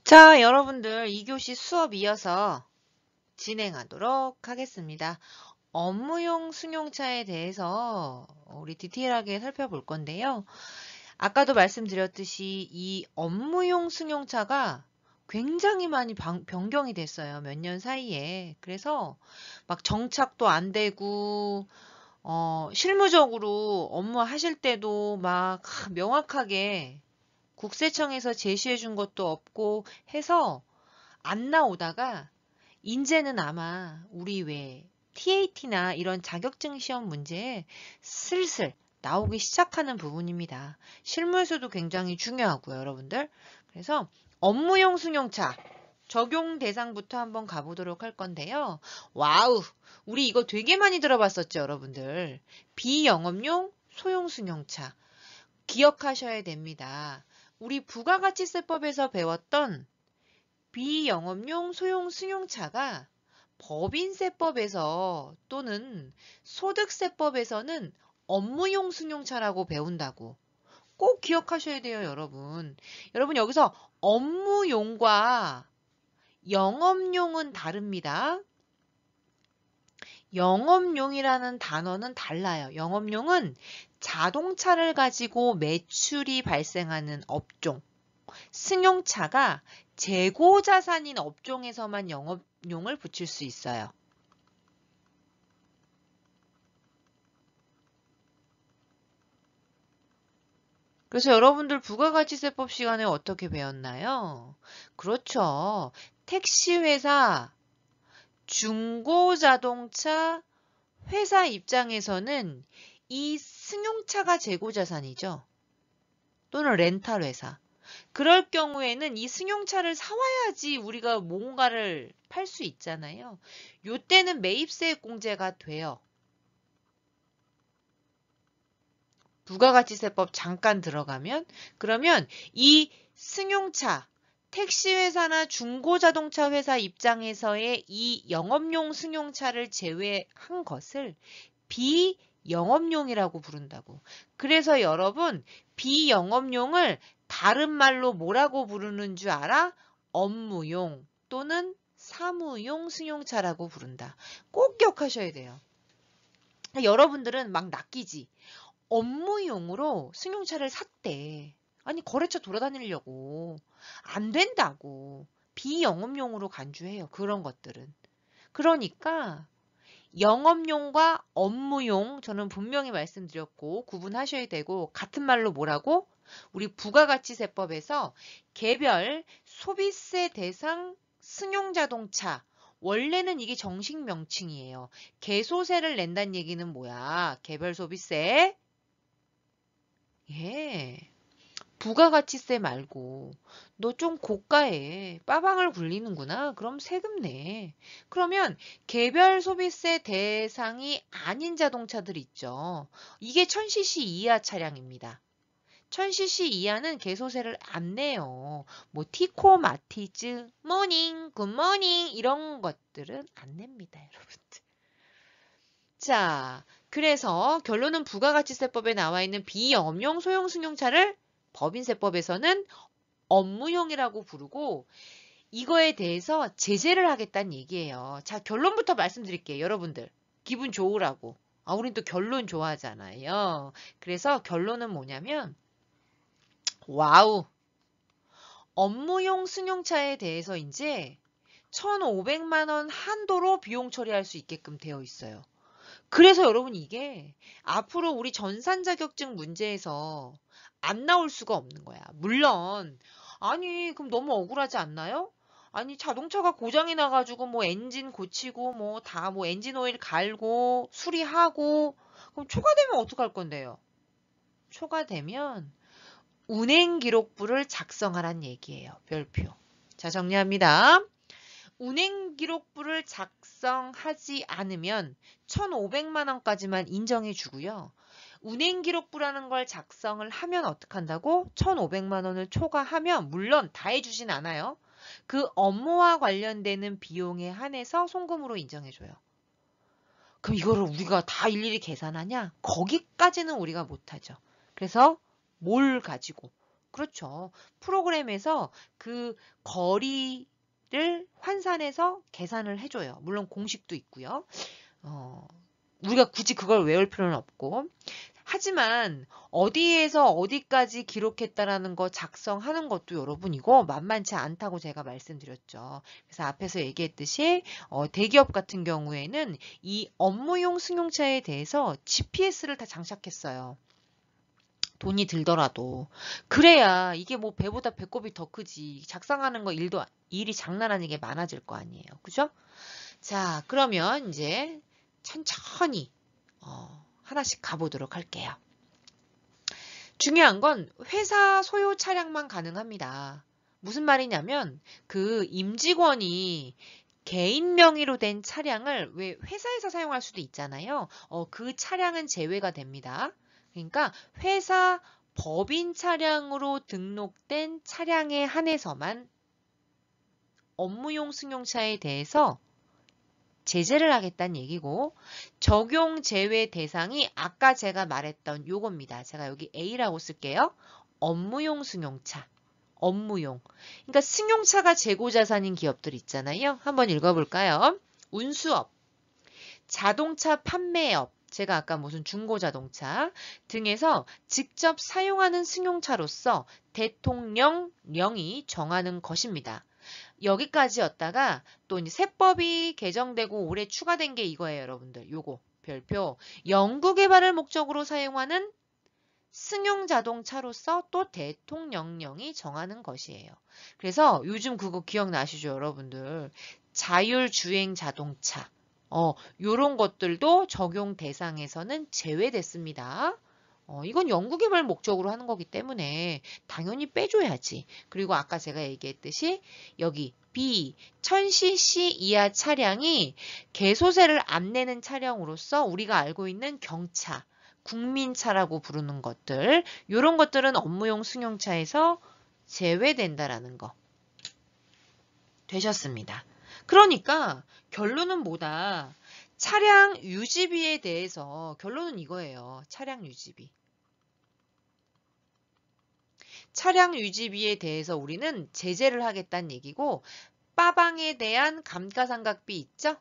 자, 여러분들 2교시 수업 이어서 진행하도록 하겠습니다. 업무용 승용차에 대해서 우리 디테일하게 살펴볼 건데요. 아까도 말씀드렸듯이 이 업무용 승용차가 굉장히 많이 변경이 됐어요. 몇 년 사이에. 그래서 막 정착도 안 되고 실무적으로 업무하실 때도 막 명확하게 국세청에서 제시해 준 것도 없고 해서 안 나오다가 인제는 아마 우리 왜 TAT나 이런 자격증 시험 문제에 슬슬 나오기 시작하는 부분입니다. 실무에서도 굉장히 중요하고요, 여러분들. 그래서 업무용 승용차 적용 대상부터 한번 가보도록 할 건데요. 와우! 우리 이거 되게 많이 들어봤었죠, 여러분들. 비영업용 소형 승용차. 기억하셔야 됩니다. 우리 부가가치세법에서 배웠던 비영업용 소형 승용차가 법인세법에서 또는 소득세법에서는 업무용 승용차라고 배운다고 꼭 기억하셔야 돼요, 여러분. 여러분 여기서 업무용과 영업용은 다릅니다. 영업용이라는 단어는 달라요. 영업용은 자동차를 가지고 매출이 발생하는 업종. 승용차가 재고자산인 업종에서만 영업용을 붙일 수 있어요. 그래서 여러분들 부가가치세법 시간에 어떻게 배웠나요? 그렇죠. 택시회사, 중고자동차 회사 입장에서는 이 승용차가 재고자산이죠. 또는 렌탈회사. 그럴 경우에는 이 승용차를 사와야지 우리가 뭔가를 팔 수 있잖아요. 요때는 매입세 공제가 돼요. 부가가치세법 잠깐 들어가면 그러면 이 승용차 택시회사나 중고자동차 회사 입장에서의 이 영업용 승용차를 제외한 것을 비영업용이라고 부른다고. 그래서 여러분 비영업용을 다른 말로 뭐라고 부르는 줄 알아? 업무용 또는 사무용 승용차라고 부른다. 꼭 기억하셔야 돼요. 여러분들은 막 낚이지. 업무용으로 승용차를 샀대. 아니 거래처 돌아다니려고. 안 된다고. 비영업용으로 간주해요. 그런 것들은. 그러니까 영업용과 업무용 저는 분명히 말씀드렸고 구분하셔야 되고 같은 말로 뭐라고? 우리 부가가치세법에서 개별 소비세 대상 승용자동차 원래는 이게 정식 명칭이에요. 개소세를 낸다는 얘기는 뭐야? 개별 소비세. 예. 부가가치세 말고 너 좀 고가에 빠방을 굴리는구나. 그럼 세금 내. 그러면 개별 소비세 대상이 아닌 자동차들 있죠. 이게 1000cc 이하 차량입니다. 1000cc 이하는 개소세를 안 내요. 뭐 티코, 마티즈, 모닝, 굿모닝 이런 것들은 안 냅니다, 여러분들. 자, 그래서 결론은 부가가치세법에 나와 있는 비영업용 소형 승용차를 법인세법에서는 업무용이라고 부르고 이거에 대해서 제재를 하겠다는 얘기예요. 자, 결론부터 말씀드릴게요. 여러분들 기분 좋으라고. 아, 우린 또 결론 좋아하잖아요. 그래서 결론은 뭐냐면 와우. 업무용 승용차에 대해서 이제 1,500만 원 한도로 비용 처리할 수 있게끔 되어 있어요. 그래서 여러분 이게 앞으로 우리 전산 자격증 문제에서 안 나올 수가 없는 거야. 물론 아니 그럼 너무 억울하지 않나요? 아니 자동차가 고장이 나가지고 뭐 엔진 고치고 뭐 다 뭐 엔진 오일 갈고 수리하고 그럼 초과되면 어떡할 건데요? 초과되면 운행 기록부를 작성하란 얘기예요. 별표. 자 정리합니다. 운행 기록부를 작성하지 않으면 1,500만 원까지만 인정해 주고요. 운행 기록부라는 걸 작성을 하면 어떡한다고? 1,500만 원을 초과하면 물론 다 해주진 않아요. 그 업무와 관련되는 비용에 한해서 송금으로 인정해 줘요. 그럼 이거를 우리가 다 일일이 계산하냐? 거기까지는 우리가 못하죠. 그래서 뭘 가지고? 그렇죠. 프로그램에서 그 거리를 환산해서 계산을 해줘요. 물론 공식도 있고요. 우리가 굳이 그걸 외울 필요는 없고. 하지만 어디에서 어디까지 기록했다라는 거 작성하는 것도 여러분 이거 만만치 않다고 제가 말씀드렸죠. 그래서 앞에서 얘기했듯이 대기업 같은 경우에는 이 업무용 승용차에 대해서 GPS를 다 장착했어요. 돈이 들더라도. 그래야 이게 뭐 배보다 배꼽이 더 크지. 작성하는 거 일이 장난 아니게 많아질 거 아니에요. 그죠? 자, 그러면 이제 천천히 하나씩 가보도록 할게요. 중요한 건 회사 소유 차량만 가능합니다. 무슨 말이냐면 그 임직원이 개인 명의로 된 차량을 왜 회사에서 사용할 수도 있잖아요. 그 차량은 제외가 됩니다. 그러니까 회사 법인 차량으로 등록된 차량에 한해서만 업무용 승용차에 대해서 제재를 하겠다는 얘기고 적용 제외 대상이 아까 제가 말했던 요겁니다. 제가 여기 A라고 쓸게요. 업무용 승용차. 업무용. 그러니까 승용차가 재고자산인 기업들 있잖아요. 한번 읽어볼까요? 운수업, 자동차 판매업, 제가 아까 무슨 중고자동차 등에서 직접 사용하는 승용차로서 대통령령이 정하는 것입니다. 여기까지였다가 또 이제 세법이 개정되고 올해 추가된 게 이거예요, 여러분들. 요거 별표. 연구 개발을 목적으로 사용하는 승용 자동차로서 또 대통령령이 정하는 것이에요. 그래서 요즘 그거 기억나시죠, 여러분들? 자율주행 자동차. 요런 것들도 적용 대상에서는 제외됐습니다. 이건 연구개발 목적으로 하는 거기 때문에 당연히 빼줘야지. 그리고 아까 제가 얘기했듯이 여기 B, 1000cc 이하 차량이 개소세를 안 내는 차량으로서 우리가 알고 있는 경차, 국민차라고 부르는 것들, 이런 것들은 업무용 승용차에서 제외된다라는 거. 되셨습니다. 그러니까 결론은 뭐다? 차량 유지비에 대해서 결론은 이거예요. 차량 유지비. 차량 유지비에 대해서 우리는 제재를 하겠다는 얘기고 빠방에 대한 감가상각비 있죠?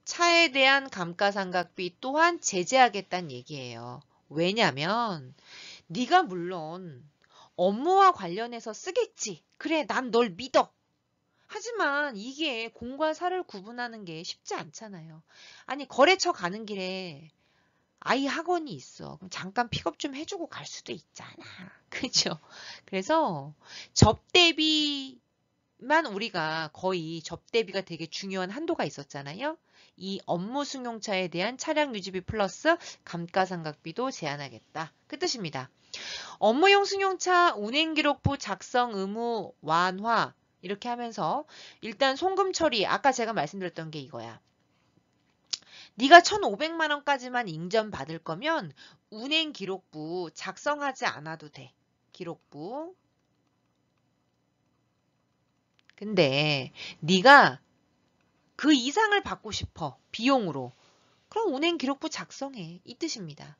차에 대한 감가상각비 또한 제재하겠다는 얘기예요. 왜냐면 네가 물론 업무와 관련해서 쓰겠지. 그래, 난 널 믿어. 하지만 이게 공과 사를 구분하는 게 쉽지 않잖아요. 아니, 거래처 가는 길에 아이 학원이 있어. 그럼 잠깐 픽업 좀 해주고 갈 수도 있잖아. 그죠? 그래서 접대비만 우리가 거의 접대비가 되게 중요한 한도가 있었잖아요. 이 업무 승용차에 대한 차량 유지비 플러스 감가상각비도 제한하겠다. 그 뜻입니다. 업무용 승용차 운행기록부 작성 의무 완화 이렇게 하면서 일단 송금 처리 아까 제가 말씀드렸던 게 이거야. 네가 1,500만 원까지만 인정받을 거면 운행기록부 작성하지 않아도 돼. 기록부. 근데 네가 그 이상을 받고 싶어. 비용으로. 그럼 운행기록부 작성해. 이 뜻입니다.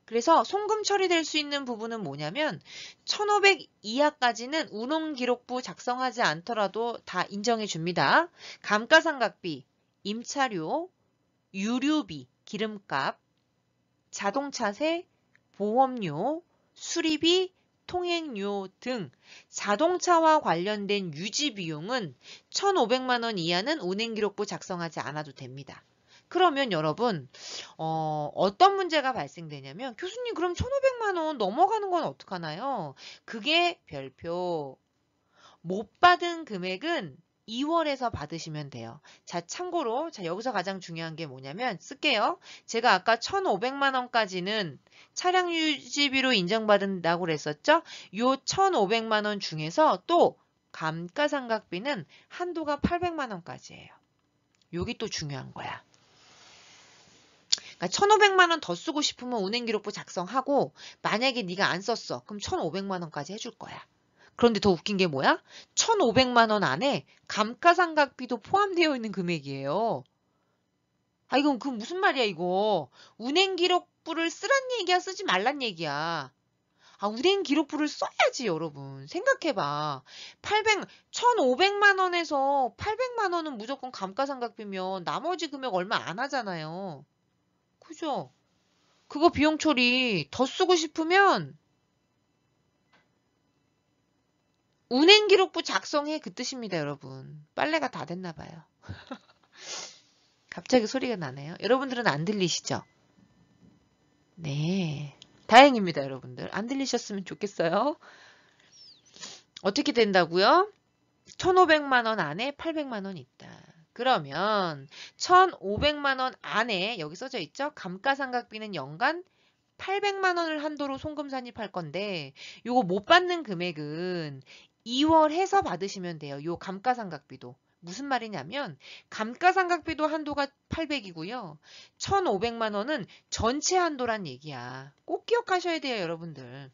그래서 송금 처리될 수 있는 부분은 뭐냐면 1,500 이하까지는 운행기록부 작성하지 않더라도 다 인정해 줍니다. 감가상각비, 임차료, 유류비, 기름값, 자동차세, 보험료, 수리비, 통행료 등 자동차와 관련된 유지비용은 1,500만 원 이하는 운행기록부 작성하지 않아도 됩니다. 그러면 여러분 어떤 문제가 발생되냐면 교수님 그럼 1,500만 원 넘어가는 건 어떡하나요? 그게 별표. 못 받은 금액은 2월에서 받으시면 돼요. 자, 참고로 여기서 가장 중요한 게 뭐냐면 쓸게요. 제가 아까 1,500만 원까지는 차량 유지비로 인정받는다고 그랬었죠? 요 1,500만 원 중에서 또 감가상각비는 한도가 800만 원까지예요. 여기 또 중요한 거야. 그러니까 1,500만 원 더 쓰고 싶으면 운행기록부 작성하고 만약에 네가 안 썼어. 그럼 1,500만 원까지 해줄 거야. 그런데 더 웃긴 게 뭐야? 1,500만 원 안에 감가상각비도 포함되어 있는 금액이에요. 아, 이건 그 무슨 말이야, 이거. 운행기록부 기록부를 쓰란 얘기야, 쓰지 말란 얘기야? 운행 기록부를 써야지, 여러분. 생각해봐. 1,500만 원에서 800만 원은 무조건 감가상각비면 나머지 금액 얼마 안 하잖아요. 그죠? 그거 비용 처리 더 쓰고 싶으면 운행 기록부 작성해, 그 뜻입니다, 여러분. 빨래가 다 됐나 봐요. 갑자기 소리가 나네요. 여러분들은 안 들리시죠? 네. 다행입니다, 여러분들. 안 들리셨으면 좋겠어요. 어떻게 된다고요? 1,500만 원 안에 800만 원 있다. 그러면 1,500만 원 안에 여기 써져 있죠? 감가상각비는 연간 800만 원을 한도로 송금 산입할 건데 요거 못 받는 금액은 2월 해서 받으시면 돼요. 요 감가상각비도. 무슨 말이냐면 감가상각비도 한도가 800이고요. 1,500만 원은 전체 한도란 얘기야. 꼭 기억하셔야 돼요, 여러분들.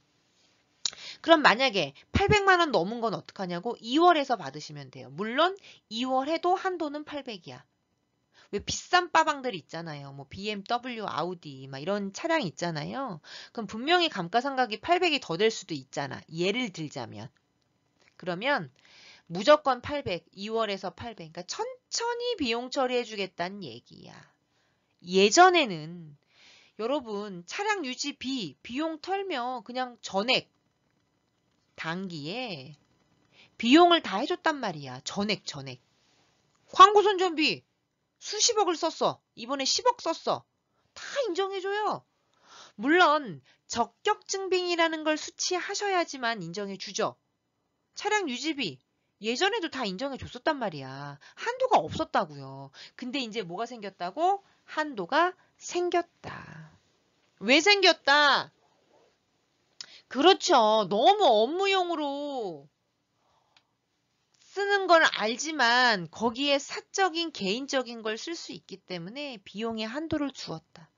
그럼 만약에 800만 원 넘은 건 어떡하냐고 2월에서 받으시면 돼요. 물론 2월 해도 한도는 800이야. 왜 비싼 빠방들 있잖아요. 뭐 BMW, 아우디 막 이런 차량 있잖아요. 그럼 분명히 감가상각이 800이 더 될 수도 있잖아. 예를 들자면. 그러면 무조건 800, 2월에서 800. 그러니까 천천히 비용 처리해 주겠다는 얘기야. 예전에는 여러분 차량 유지비 비용 털면 그냥 전액 단기에 비용을 다 해줬단 말이야. 전액. 광고선전비 수십억을 썼어. 이번에 10억 썼어. 다 인정해줘요. 물론 적격증빙이라는 걸 수치하셔야지만 인정해주죠. 차량 유지비 예전에도 다 인정해줬었단 말이야. 한도가 없었다고요. 근데 이제 뭐가 생겼다고? 한도가 생겼다. 왜 생겼다? 그렇죠. 너무 업무용으로 쓰는 걸 알지만 거기에 사적인 개인적인 걸 쓸 수 있기 때문에 비용의 한도를 주었다.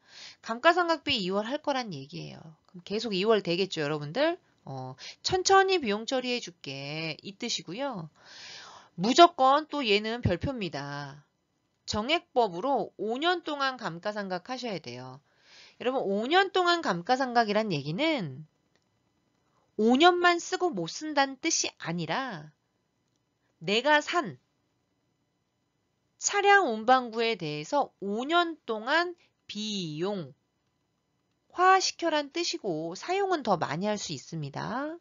감가상각비 2월 할 거란 얘기예요. 그럼 계속 2월 되겠죠, 여러분들? 천천히 비용 처리해 줄게. 이 뜻이고요. 무조건 또 얘는 별표입니다. 정액법으로 5년 동안 감가상각 하셔야 돼요. 여러분 5년 동안 감가상각이란 얘기는 5년만 쓰고 못 쓴다는 뜻이 아니라 내가 산 차량 운반구에 대해서 5년 동안 비용화시켜란 뜻이고 사용은 더 많이 할 수 있습니다.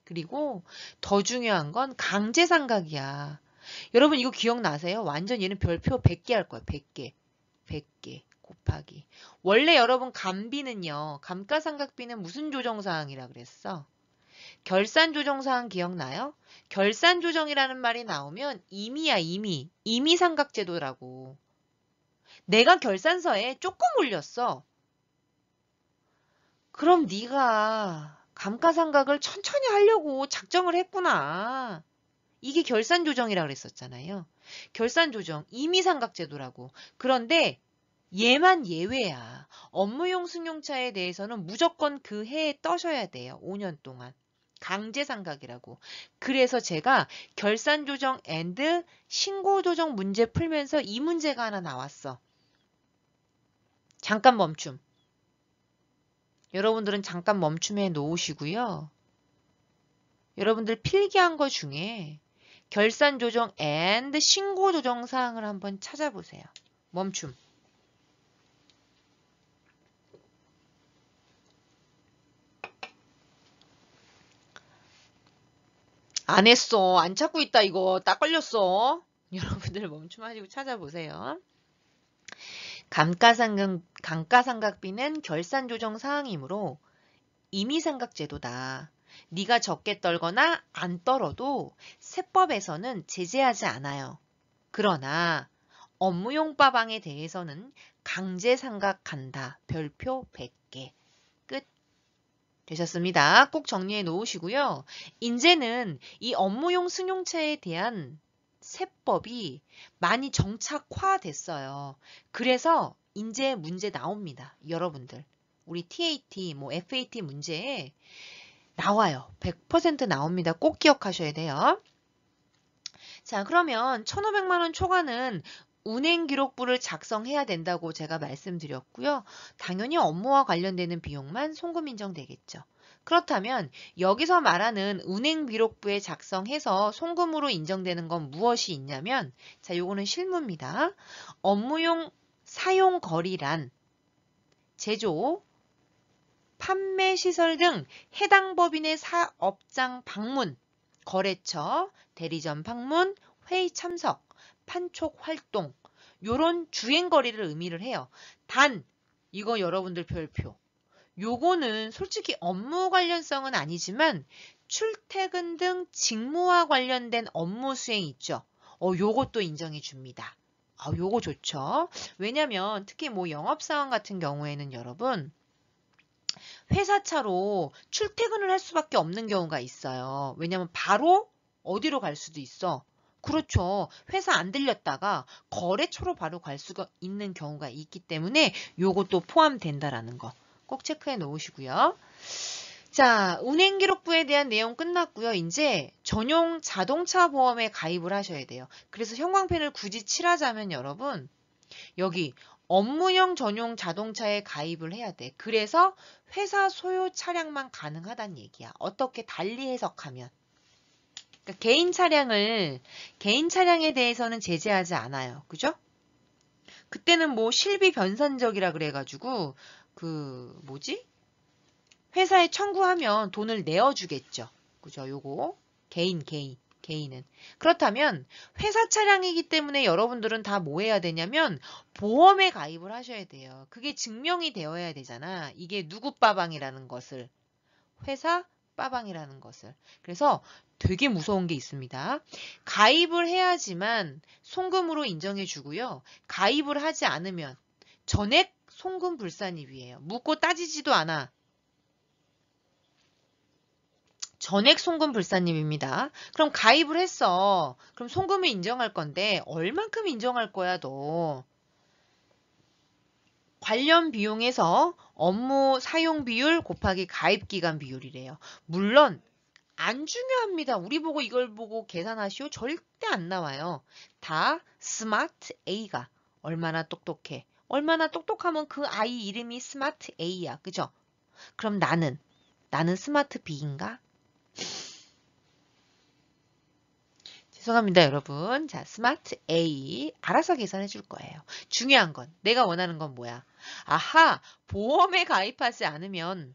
그리고 더 중요한 건 강제상각이야. 여러분 이거 기억나세요? 완전 얘는 별표 100개 할 거예요. 100개. 100개 곱하기. 원래 여러분 감비는요. 감가상각비는 무슨 조정사항이라 그랬어? 결산조정사항 기억나요? 결산조정이라는 말이 나오면 임의야, 임의. 임의삼각제도라고. 내가 결산서에 조금 올렸어. 그럼 네가 감가상각을 천천히 하려고 작정을 했구나. 이게 결산조정이라고 그랬었잖아요. 결산조정, 임의삼각제도라고. 그런데 얘만 예외야. 업무용 승용차에 대해서는 무조건 그 해에 떠셔야 돼요. 5년 동안. 강제상각이라고. 그래서 제가 결산조정 앤드 신고조정 문제 풀면서 이 문제가 하나 나왔어. 잠깐 멈춤. 여러분들은 잠깐 멈춤해 놓으시고요. 여러분들 필기한 거 중에 결산조정 앤드 신고조정 사항을 한번 찾아보세요. 멈춤. 안 했어. 안 찾고 있다 이거. 딱 걸렸어. 여러분들 멈춤하시고 찾아보세요. 감가상각비는 결산조정 사항이므로 임의삼각제도다. 네가 적게 떨거나 안 떨어도 세법에서는 제재하지 않아요. 그러나 업무용 빠방에 대해서는 강제상각한다. 별표 100개. 끝. 되셨습니다. 꼭 정리해 놓으시고요. 이제는 이 업무용 승용차에 대한 세법이 많이 정착화됐어요. 그래서 이제 문제 나옵니다. 여러분들. 우리 TAT, 뭐 FAT 문제에 나와요. 100% 나옵니다. 꼭 기억하셔야 돼요. 자, 그러면 1,500만 원 초과는 운행기록부를 작성해야 된다고 제가 말씀드렸고요. 당연히 업무와 관련되는 비용만 송금 인정되겠죠. 그렇다면 여기서 말하는 운행기록부에 작성해서 송금으로 인정되는 건 무엇이 있냐면, 자, 요거는 실무입니다. 업무용 사용거리란 제조, 판매 시설 등 해당 법인의 사업장 방문, 거래처, 대리점 방문, 회의 참석, 판촉 활동, 요런 주행거리를 의미를 해요. 단, 이거 여러분들 별표. 요거는 솔직히 업무 관련성은 아니지만 출퇴근 등 직무와 관련된 업무 수행 있죠. 요것도 인정해 줍니다. 요거 좋죠. 왜냐면 특히 뭐 영업사원 같은 경우에는 여러분, 회사차로 출퇴근을 할 수밖에 없는 경우가 있어요. 왜냐면 바로 어디로 갈 수도 있어. 그렇죠. 회사 안 들렸다가 거래처로 바로 갈 수가 있는 경우가 있기 때문에 요것도 포함된다라는 거 꼭 체크해 놓으시고요. 자, 운행기록부에 대한 내용 끝났고요. 이제 전용 자동차 보험에 가입을 하셔야 돼요. 그래서 형광펜을 굳이 칠하자면 여러분, 여기 업무용 전용 자동차에 가입을 해야 돼. 그래서 회사 소유 차량만 가능하다는 얘기야. 어떻게 달리 해석하면. 그러니까 개인 차량에 대해서는 제재하지 않아요. 그죠? 그때는 뭐 실비 변산적이라 그래가지고 회사에 청구하면 돈을 내어주겠죠. 그죠? 요거 개인은. 그렇다면 회사 차량이기 때문에 여러분들은 다 뭐 해야 되냐면 보험에 가입을 하셔야 돼요. 그게 증명이 되어야 되잖아. 이게 누구 빠방이라는 것을. 회사 빠방이라는 것을. 그래서 되게 무서운 게 있습니다. 가입을 해야지만 송금으로 인정해 주고요. 가입을 하지 않으면 전액 송금 불산입이에요. 묻고 따지지도 않아. 전액 송금 불산입입니다. 그럼 가입을 했어. 그럼 송금을 인정할 건데 얼만큼 인정할 거야, 너? 관련 비용에서 업무 사용 비율 곱하기 가입 기간 비율이래요. 물론 안 중요합니다. 우리 보고 이걸 보고 계산하시오. 절대 안 나와요. 다 스마트 A가 얼마나 똑똑해. 얼마나 똑똑하면 그 아이 이름이 스마트 A야. 그죠? 그럼 나는 스마트 B인가? 죄송합니다, 여러분. 자, 스마트 A 알아서 계산해 줄 거예요. 중요한 건 내가 원하는 건 뭐야? 아하, 보험에 가입하지 않으면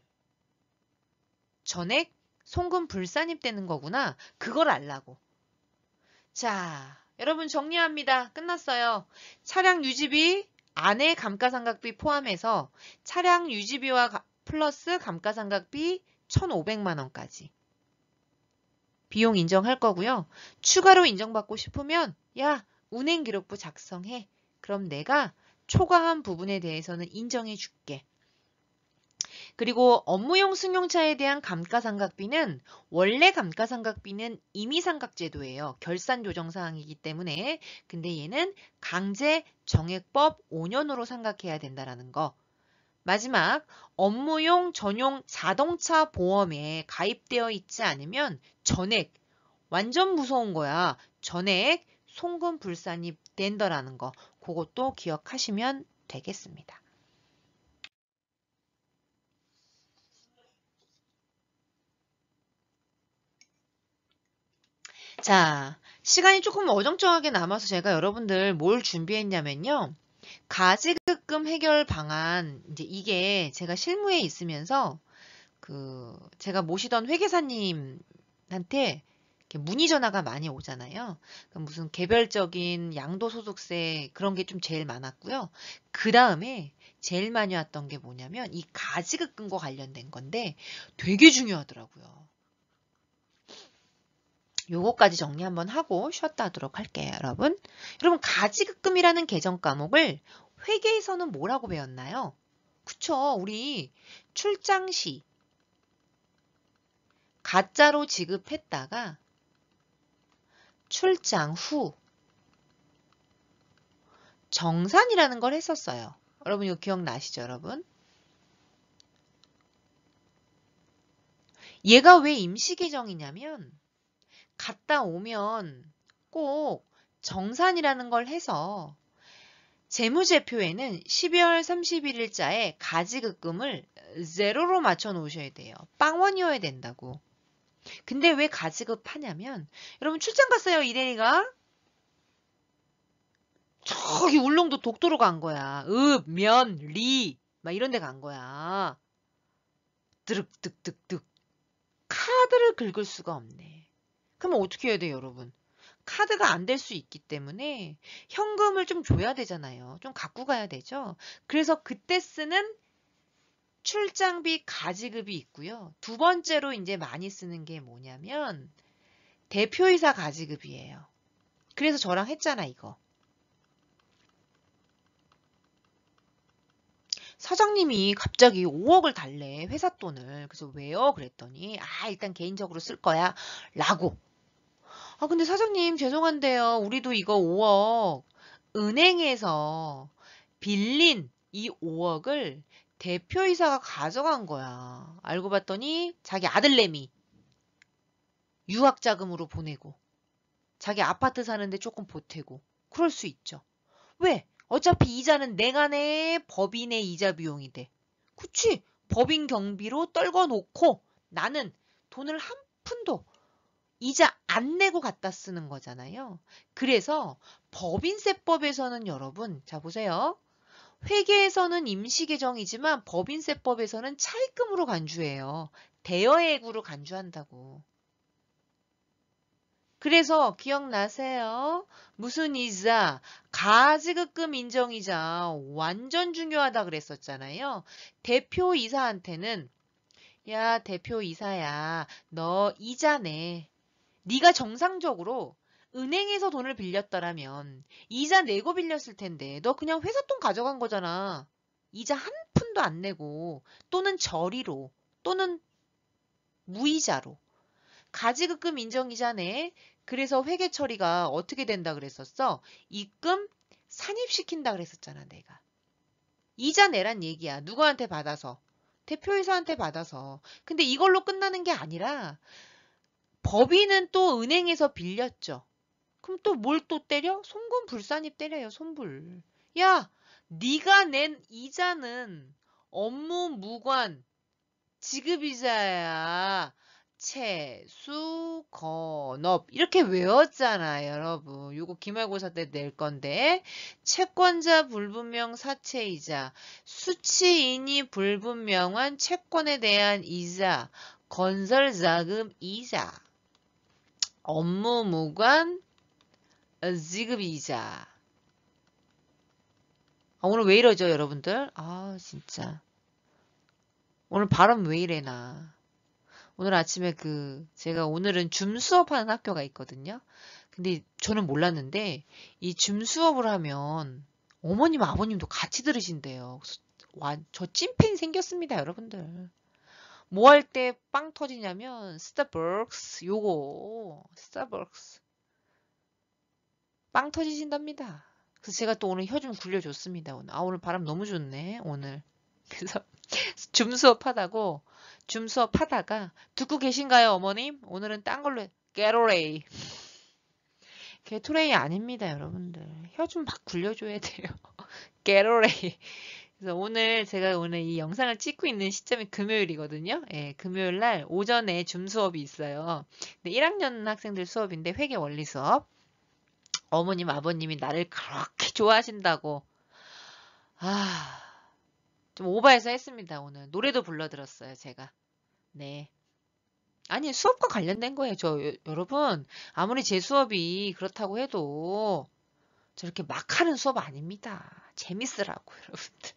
전액 송금 불산입되는 거구나. 그걸 알라고. 자, 여러분 정리합니다. 끝났어요. 차량 유지비 안에 감가상각비 포함해서 차량 유지비와 플러스 감가상각비 1,500만 원까지. 비용 인정할 거고요. 추가로 인정받고 싶으면 야, 운행기록부 작성해. 그럼 내가 초과한 부분에 대해서는 인정해 줄게. 그리고 업무용 승용차에 대한 감가상각비는 원래 감가상각비는 임의상각제도예요. 결산조정사항이기 때문에. 근데 얘는 강제 정액법 5년으로 상각해야 된다는 거. 마지막, 업무용 전용 자동차 보험에 가입되어 있지 않으면 전액, 완전 무서운 거야. 전액 송금 불산이 된다라는 거. 그것도 기억하시면 되겠습니다. 자, 시간이 조금 어정쩡하게 남아서 제가 여러분들 뭘 준비했냐면요. 가지급금 해결 방안, 이제 이게 제가 실무에 있으면서 제가 모시던 회계사님한테 이렇게 문의 전화가 많이 오잖아요. 무슨 개별적인 양도소득세 그런 게 좀 제일 많았고요. 그 다음에 제일 많이 왔던 게 뭐냐면 이 가지급금과 관련된 건데 되게 중요하더라고요. 요거까지 정리 한번 하고 쉬었다 하도록 할게요, 여러분. 여러분, 가지급금이라는 계정 과목을 회계에서는 뭐라고 배웠나요? 그쵸, 우리 출장 시 가짜로 지급했다가 출장 후 정산이라는 걸 했었어요. 여러분 이거 기억나시죠, 여러분? 얘가 왜 임시계정이냐면 갔다 오면 꼭 정산이라는 걸 해서 재무제표에는 12월 31일자에 가지급금을 제로로 맞춰 놓으셔야 돼요. 빵원이어야 된다고. 근데 왜 가지급하냐면 여러분 출장 갔어요. 이대리가. 저기 울릉도 독도로 간 거야. 읍, 면, 리 막 이런 데 간 거야. 드륵득득득. 카드를 긁을 수가 없네. 그러면 어떻게 해야 돼요, 여러분? 카드가 안 될 수 있기 때문에 현금을 좀 줘야 되잖아요. 좀 갖고 가야 되죠. 그래서 그때 쓰는 출장비 가지급이 있고요. 두 번째로 이제 많이 쓰는 게 뭐냐면 대표이사 가지급이에요. 그래서 저랑 했잖아, 이거. 사장님이 갑자기 5억을 달래, 회사 돈을. 그래서 왜요? 그랬더니, 일단 개인적으로 쓸 거야. 라고. 근데 사장님, 죄송한데요. 우리도 이거 5억 은행에서 빌린 이 5억을 대표이사가 가져간 거야. 알고 봤더니 자기 아들내미 유학자금으로 보내고 자기 아파트 사는데 조금 보태고 그럴 수 있죠. 왜? 어차피 이자는 내가 내 법인의 이자 비용이 돼. 그치? 법인 경비로 떨궈 놓고 나는 돈을 한 푼도 이자 안 내고 갖다 쓰는 거잖아요. 그래서 법인세법에서는 여러분, 자 보세요. 회계에서는 임시계정이지만 법인세법에서는 차입금으로 간주해요. 대여액으로 간주한다고. 그래서 기억나세요? 무슨 이자? 가지급금 인정이자 완전 중요하다 그랬었잖아요. 대표이사한테는 야, 대표이사야, 너 이자 내. 네가 정상적으로 은행에서 돈을 빌렸더라면 이자 내고 빌렸을 텐데 너 그냥 회사 돈 가져간 거잖아. 이자 한 푼도 안 내고 또는 저리로 또는 무이자로. 가지급금 인정이자 내. 그래서 회계 처리가 어떻게 된다 그랬었어? 입금 산입시킨다 그랬었잖아, 내가. 이자 내란 얘기야. 누구한테 받아서? 대표이사한테 받아서. 근데 이걸로 끝나는 게 아니라 법인은 또 은행에서 빌렸죠. 그럼 또 뭘 또 때려? 손금 불산입 때려요, 손불. 야, 네가 낸 이자는 업무 무관 지급이자야. 채수 건업 이렇게 외웠잖아요, 여러분. 요거 기말고사 때 낼 건데 채권자 불분명 사채이자 수취인이 불분명한 채권에 대한 이자 건설자금 이자 업무 무관 지급이자. 오늘 왜 이러죠, 여러분들? 진짜. 오늘 발음 왜 이래나. 오늘 아침에 제가 오늘은 줌 수업하는 학교가 있거든요. 근데 저는 몰랐는데, 이 줌 수업을 하면 어머님, 아버님도 같이 들으신대요. 그래서 저 찐팬이 생겼습니다, 여러분들. 뭐 할 때 빵 터지냐면, 스타벅스, 요거, 스타벅스. 빵 터지신답니다. 그래서 제가 또 오늘 혀 좀 굴려줬습니다. 오늘 바람 너무 좋네, 오늘. 그래서 줌 수업하다가 듣고 계신가요, 어머님? 오늘은 딴 걸로 게토레이. 게토레이 아닙니다, 여러분들. 혀 좀 막 굴려줘야 돼요. 게토레이. 그래서 제가 오늘 이 영상을 찍고 있는 시점이 금요일이거든요. 예, 금요일 날 오전에 줌 수업이 있어요. 근데 1학년 학생들 수업인데 회계 원리 수업. 어머님, 아버님이 나를 그렇게 좋아하신다고. 좀 오버해서 했습니다, 오늘. 노래도 불러드렸어요, 제가. 네. 아니, 수업과 관련된 거예요. 여러분, 아무리 제 수업이 그렇다고 해도 저렇게 막 하는 수업 아닙니다. 재밌으라고, 여러분들.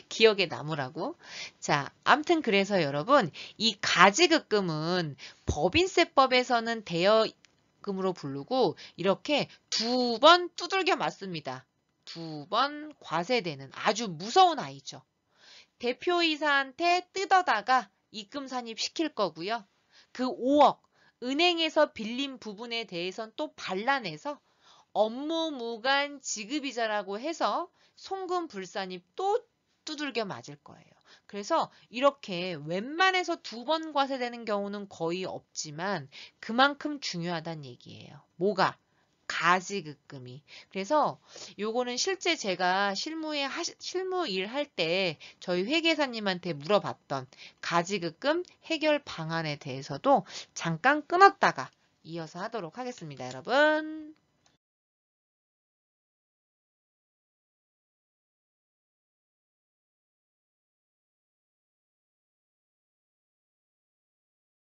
기억에 남으라고. 자, 암튼 그래서 여러분, 이 가지급금은 법인세법에서는 대여금으로 부르고 이렇게 두 번 두들겨 맞습니다. 두 번 과세되는 아주 무서운 아이죠. 대표이사한테 뜯어다가 입금 산입시킬 거고요. 그 5억 은행에서 빌린 부분에 대해선 또 반환해서 업무 무관 지급이자라고 해서 송금 불산입 또 두들겨 맞을 거예요. 그래서 이렇게 웬만해서 두 번 과세되는 경우는 거의 없지만 그만큼 중요하다는 얘기예요. 뭐가? 가지급금이. 그래서 요거는 실제 제가 실무 일 할 때 저희 회계사님한테 물어봤던 가지급금 해결 방안에 대해서도 잠깐 끊었다가 이어서 하도록 하겠습니다, 여러분.